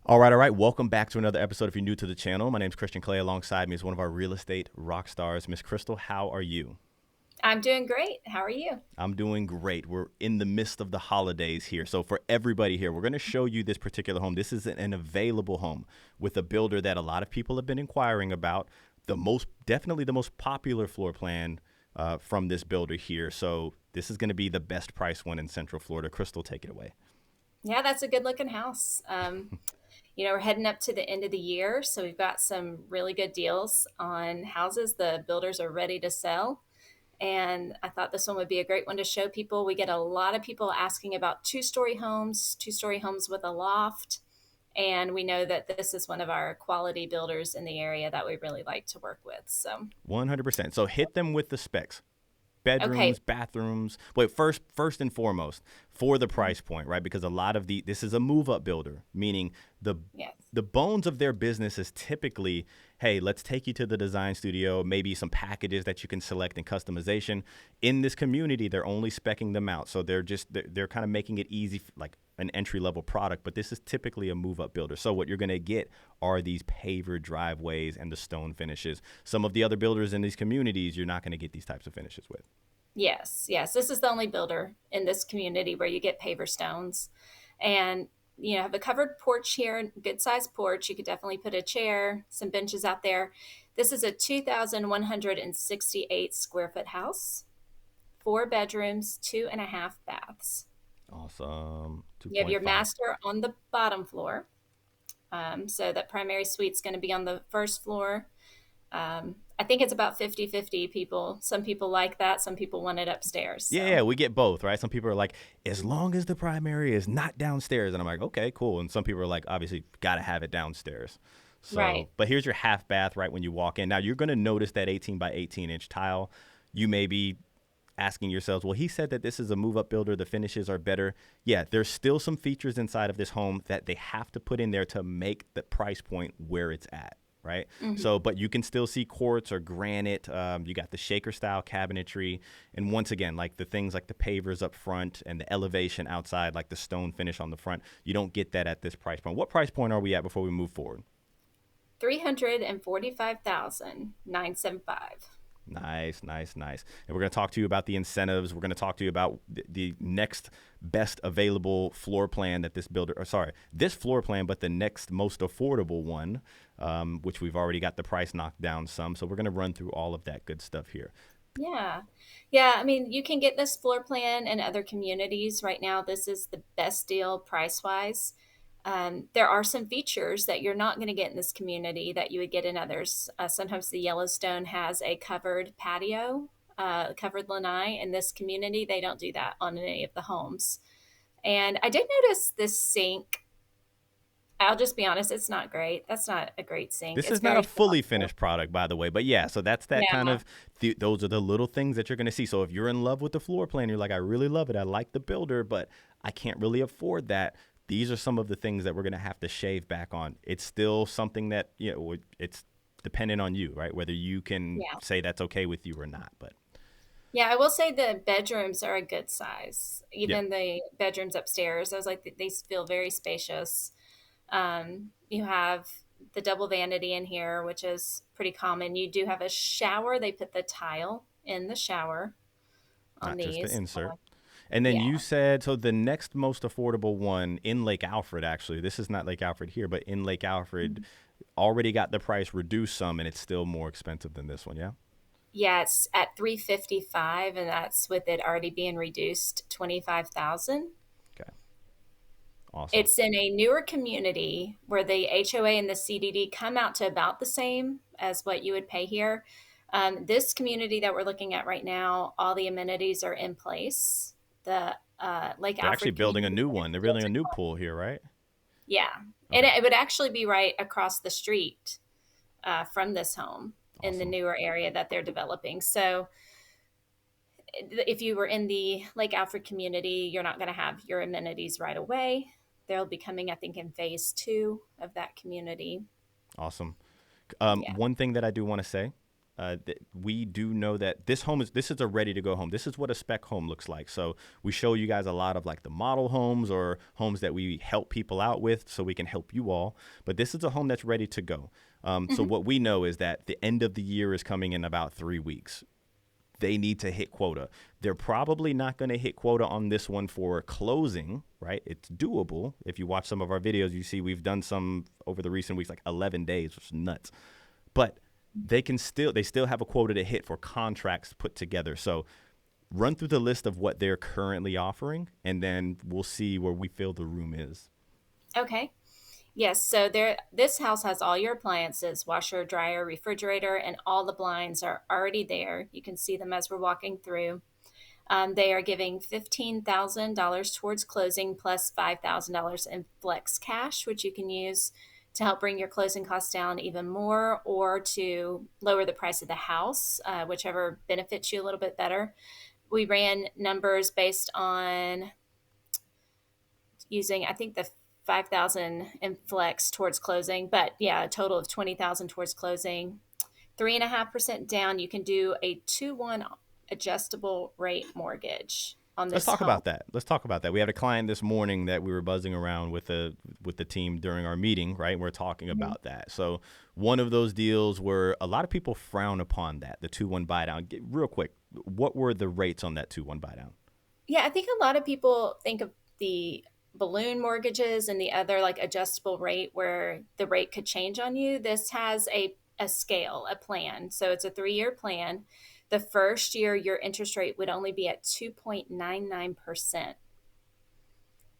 All right, all right. Welcome back to another episode. If you're new to the channel, my name is Christian Clay. Alongside me is one of our real estate rock stars, Miss Crystal. How are you? I'm doing great. How are you? I'm doing great. We're in the midst of the holidays here. So for everybody here, we're going to show you this particular home. This is an available home with a builder that a lot of people have been inquiring about. Definitely the most popular floor plan from this builder here. So this is going to be the best price one in Central Florida. Crystal, take it away. Yeah, that's a good looking house. We're heading up to the end of the year, so we've got some really good deals on houses. The builders are ready to sell. And I thought this one would be a great one to show people. We get a lot of people asking about two-story homes with a loft. And we know that this is one of our quality builders in the area that we really like to work with. So, 100%. So hit them with the specs. okay. Bedrooms, bathrooms. Wait, first and foremost, for the price point, right? Because a lot of this is a move up builder, meaning the Yes. the bones of their business is typically, hey, let's take you to the design studio, maybe some packages that you can select in customization. In this community, they're only specking them out. So they're kind of making it easy, like an entry level product, but this is typically a move up builder. So what you're going to get are these paver driveways and the stone finishes. Some of the other builders in these communities, you're not going to get these types of finishes with. Yes, yes. This is the only builder in this community where you get paver stones. And have a covered porch here, good sized porch. You could definitely put a chair, some benches out there. This is a 2,168 square foot house, four bedrooms, two and a half baths. Awesome. You have your 2.5. master on the bottom floor. So that primary suite's going to be on the first floor. I think it's about 50-50 people. Some people like that. Some people want it upstairs. Yeah, So, we get both, right? Some people are like, as long as the primary is not downstairs. And I'm like, okay, cool. And some people are like, obviously, got to have it downstairs. So, right. but here's your half bath right when you walk in. Now, you're going to notice that 18 by 18 inch tile. You may be asking yourselves, well, he said that this is a move up builder. The finishes are better. Yeah, there's still some features inside of this home that they have to put in there to make the price point where it's at. Right. Mhm. So, but you can still see quartz or granite. You got the shaker style cabinetry. And once again, like the things like the pavers up front and the elevation outside, like the stone finish on the front, you don't get that at this price point. What price point are we at before we move forward? 345,975. Nice, nice, nice. And we're going to talk to you about the incentives. We're going to talk to you about the next best available floor plan that this builder, or sorry, this floor plan, but the next most affordable one, which we've already got the price knocked down some. So we're going to run through all of that good stuff here. Yeah. Yeah. I mean, you can get this floor plan in other communities. Right now, this is the best deal price wise. There are some features that you're not going to get in this community that you would get in others. Sometimes the Yellowstone has a covered patio, covered lanai. In this community, they don't do that on any of the homes. And I did notice this sink. I'll just be honest, it's not great. That's not a great sink. This It's is not a very fully shallow. finished product, by the way. But yeah, so that's that kind Yeah. of, those are the little things that you're going to see. So if you're in love with the floor plan, you're like, I really love it. I like the builder, but I can't really afford that. These are some of the things that we're going to have to shave back on. It's still something that, it's dependent on you, right? Whether you can Yeah. say that's okay with you or not. But Yeah, I will say the bedrooms are a good size. yeah, Even the bedrooms upstairs, I was like, they feel very spacious. You have the double vanity in here, which is pretty common. You do have a shower. They put the tile in the shower on not just the these. insert. And then Yeah. you said, so the next most affordable one in Lake Alfred, actually, this is not Lake Alfred here, but in Lake Alfred, already got the price reduced some, and it's still more expensive than this one. Yeah. Yeah, it's at 355, and that's with it already being reduced 25,000. Okay. Awesome. It's in a newer community where the HOA and the CDD come out to about the same as what you would pay here. This community that we're looking at right now, all the amenities are in place. The Lake They're actually Alfred building a community new is one. They're built building a in new one. pool here, right? Yeah, and Okay. it would actually be right across the street from this home in the Awesome. newer area that they're developing. So if you were in the Lake Alfred community, you're not going to have your amenities right away. They'll be coming, I think, in phase two of that community. Awesome. Yeah. One thing that I do want to say, we do know that this is a ready to go home. This is what a spec home looks like. So we show you guys a lot of like the model homes or homes that we help people out with, so we can help you all. But this is a home that's ready to go. So Hmm. what we know is that the end of the year is coming in about 3 weeks. They need to hit quota. They're probably not going to hit quota on this one for closing, right? It's doable. If you watch some of our videos, you see we've done some over the recent weeks, like 11 days, which is nuts. But they still have a quota to hit for contracts put together. So run through the list of what they're currently offering, and then we'll see where we feel the room is. Okay. Yes, so this house has all your appliances, washer, dryer, refrigerator, and all the blinds are already there. You can see them as we're walking through. They are giving $15,000 towards closing plus $5,000 in flex cash, which you can use to help bring your closing costs down even more or to lower the price of the house, whichever benefits you a little bit better. We ran numbers based on using, I think, the 5,000 in flex towards closing, but yeah, a total of 20,000 towards closing. 3.5% down. You can do a 2-1 adjustable rate mortgage on Let's this talk home. about that. Let's talk about that. We had a client this morning that we were buzzing around with the team during our meeting, right? We're talking Mhm. about that. So one of those deals where a lot of people frown upon that, the 2-1 buy down. Real quick, what were the rates on that 2-1 buy down? Yeah, I think a lot of people think of the balloon mortgages and the other like adjustable rate where the rate could change on you. This has a scale, a plan. So it's a 3-year plan. The first year, your interest rate would only be at 2.99%.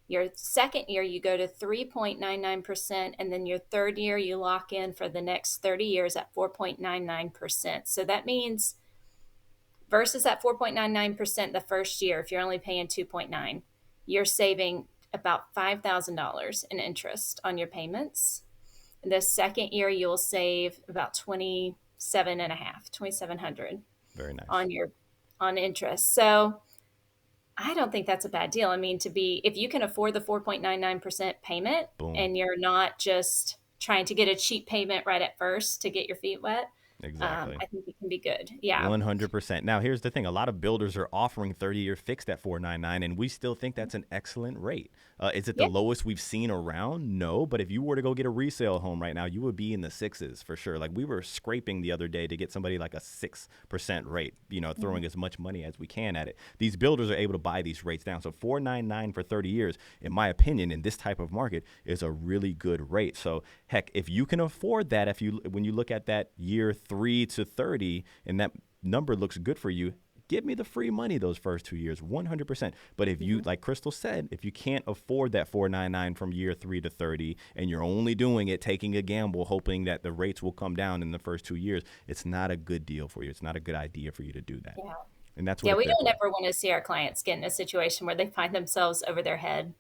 Your second year, you go to 3.99%. And then your third year, you lock in for the next 30 years at 4.99%. So that means versus that 4.99% the first year, if you're only paying 2.9, you're saving about $5,000 in interest on your payments. And the second year, you'll save about 27 and a half, 2,700 Very nice. on your on interest. So I don't think that's a bad deal. I mean, to be if you can afford the 4.99% payment Boom. and you're not just trying to get a cheap payment right at first to get your feet wet, Exactly. I think it can be good. Yeah. 100%. Now, here's the thing. A lot of builders are offering 30-year fixed at 499, and we still think that's an excellent rate. Is it the Yeah. lowest we've seen around? No, but if you were to go get a resale home right now, you would be in the sixes for sure. Like we were scraping the other day to get somebody like a 6% rate, Mhm. throwing as much money as we can at it. These builders are able to buy these rates down. So 499 for 30 years, in my opinion, in this type of market is a really good rate. So heck, if you can afford that, if you when you look at that year 3 to 30 and that number looks good for you, give me the free money those first 2 years, 100%. But if you, Mhm. like Crystal said, if you can't afford that 499 from year 3 to 30 and you're only doing it, taking a gamble, hoping that the rates will come down in the first 2 years, it's not a good deal for you. It's not a good idea for you to do that. Yeah. And that's what Yeah, it's we there don't for. ever want to see our clients get in a situation where they find themselves over their head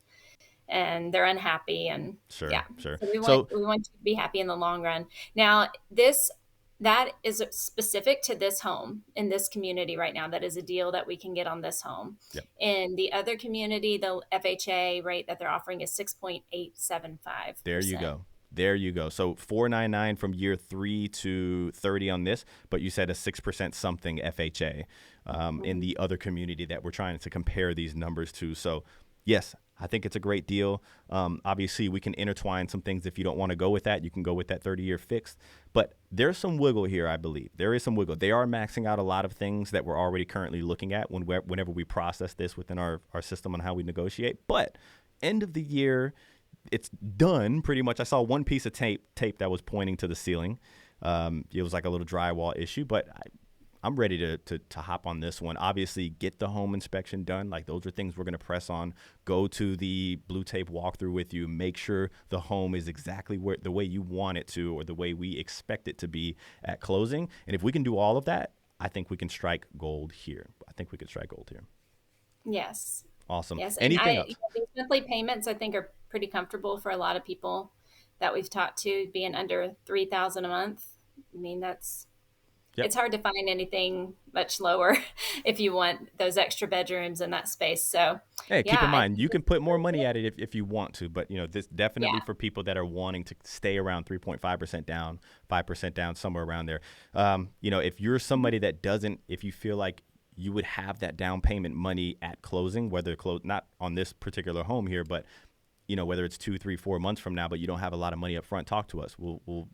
and they're unhappy and yeah. Sure, sure. So So, we want you to be happy in the long run. Now, this that is specific to this home in this community right now. That is a deal that we can get on this home. yep. In the other community, the FHA rate that they're offering is There you 6.875%. go. There you go. So 499 from year 3 to 30 on this, but you said a 6% something FHA in Mhm. the other community that we're trying to compare these numbers to. So, yes, I think it's a great deal. Obviously, we can intertwine some things. If you don't want to go with that, you can go with that 30-year fixed. But there's some wiggle here, I believe. There is some wiggle. They are maxing out a lot of things that we're already currently looking at whenever we process this within our system on how we negotiate. But end of the year, it's done pretty much. I saw one piece of tape that was pointing to the ceiling. It was like a little drywall issue, but I'm ready to hop on this one. Obviously, get the home inspection done. Like those are things we're going to press on. Go to the blue tape walkthrough with you. Make sure the home is exactly where the way you want it to, or the way we expect it to be at closing. And if we can do all of that, I think we can strike gold here. I think we can strike gold here. Yes. Awesome. Yes, and Anything else? these monthly payments I think are pretty comfortable for a lot of people that we've talked to, being under 3,000 a month. I mean, that's Yep. it's hard to find anything much lower if you want those extra bedrooms and that space. So, Hey, keep yeah, in I mind think you this can is put more really money good. at it if you want to, but this definitely Yeah. for people that are wanting to stay around 3.5% down, 5% down, somewhere around there. If you're Mhm. somebody that doesn't, if you feel like you would have that down payment money at closing, whether not on this particular home here, but whether it's 2, 3, 4 months from now, but you don't have a lot of money up front, talk to us. We'll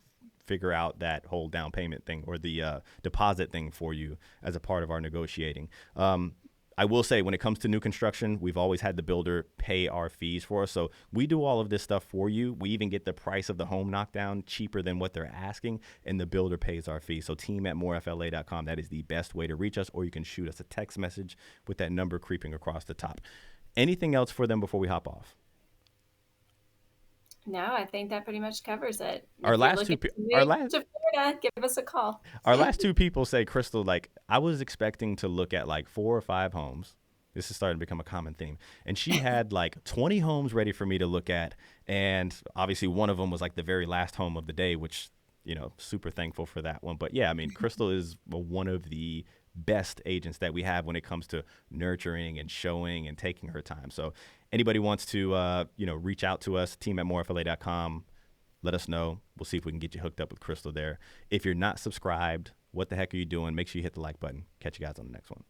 figure out that whole down payment thing or the deposit thing for you as a part of our negotiating. I will say when it comes to new construction, we've always had the builder pay our fees for us. So we do all of this stuff for you. We even get the price of the home knocked down cheaper than what they're asking, and the builder pays our fee. So team@morefla.com, that is the best way to reach us, or you can shoot us a text message with that number creeping across the top. Anything else for them before we hop off? No, I think that pretty much covers it. Our If you're last two looking pe- to our move last to Florida, give us a call. Our last two people say, Crystal, like, I was expecting to look at like 4 or 5 homes. This is starting to become a common theme. And she had like 20 homes ready for me to look at. And obviously, one of them was like the very last home of the day, which, super thankful for that one. But yeah, I mean, Crystal is one of the best agents that we have when it comes to nurturing and showing and taking her time. So, anybody wants to, reach out to us, team@morefla.com. Let us know. We'll see if we can get you hooked up with Crystal there. If you're not subscribed, what the heck are you doing? Make sure you hit the like button. Catch you guys on the next one.